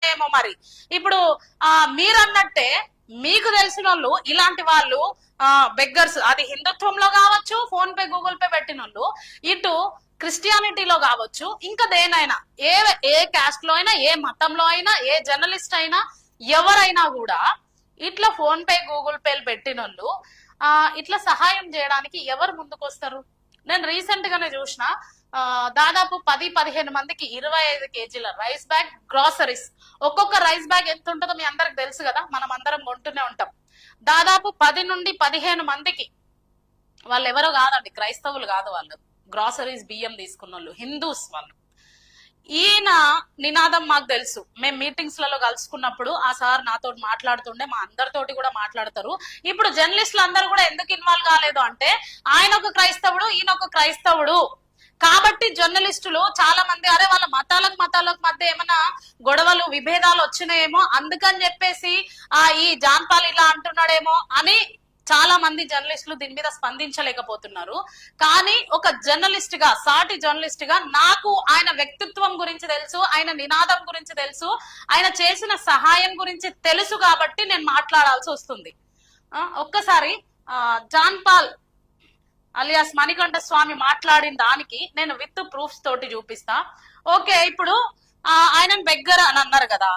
ఉన్నాయేమో మరి. ఇప్పుడు మీరు అన్నట్టే మీకు తెలిసిన వాళ్ళు ఇలాంటి వాళ్ళు బెగ్గర్స్, అది హిందుత్వంలో కావచ్చు, ఫోన్ పే గూగుల్ పే పెట్టిన వాళ్ళు, ఇటు క్రిస్టియానిటీలో కావచ్చు, ఇంకా దేనైనా, ఏ క్యాస్ట్ లో అయినా, ఏ మతంలో అయినా, ఏ జర్నలిస్ట్ అయినా, ఎవరైనా కూడా ఇట్లా ఫోన్ పే గూగుల్ పేలు పెట్టిన వాళ్ళు ఇట్లా సహాయం చేయడానికి ఎవరు ముందుకు వస్తారు? నేను రీసెంట్ గానే చూసిన, దాదాపు 10-15 మందికి 25 కేజీల రైస్ బ్యాగ్, గ్రాసరీస్. ఒక్కొక్క రైస్ బ్యాగ్ ఎంత ఉంటుందో మీ అందరికి తెలుసు కదా, మనం అందరం కొంటూనే ఉంటాం. దాదాపు 10 నుండి 15 మందికి, వాళ్ళు ఎవరో కాదండి, క్రైస్తవులు కాదు వాళ్ళు, గ్రాసరీస్ బియ్యం తీసుకున్న వాళ్ళు, హిందూస్ వాళ్ళు. ఈయన నినాదం మాకు తెలుసు, మేము మీటింగ్స్ లలో కలుసుకున్నప్పుడు ఆ సార్ నాతో మాట్లాడుతుండే, మా అందరితోటి కూడా మాట్లాడతారు. ఇప్పుడు జర్నలిస్టులు అందరూ కూడా ఎందుకు ఇన్వాల్వ్ కాలేదు అంటే, ఆయన ఒక క్రైస్తవుడు, ఈయన ఒక క్రైస్తవుడు కాబట్టి జర్నలిస్టులు చాలా మంది అరే వాళ్ళ మతాలకు మధ్య ఏమైనా గొడవలు విభేదాలు వచ్చినాయేమో అందుకని చెప్పేసి ఈ జాన్పాల్ ఇలా అంటున్నాడేమో అని చాలా మంది జర్నలిస్టులు దీని మీద స్పందించలేకపోతున్నారు. కానీ ఒక జర్నలిస్ట్ గా, సాటి జర్నలిస్ట్ గా నాకు ఆయన వ్యక్తిత్వం గురించి తెలుసు, ఆయన నినాదం గురించి తెలుసు, ఆయన చేసిన సహాయం గురించి తెలుసు కాబట్టి నేను మాట్లాడాల్సి వస్తుంది. ఒక్కసారి జాన్పాల్ అలియాస్ మణికంఠ స్వామి మాట్లాడిన దానికి నేను విత్ ప్రూఫ్స్ తోటి చూపిస్తా. ఓకే, ఇప్పుడు ఆయనను బెగ్గర్ అని అన్నారు కదా,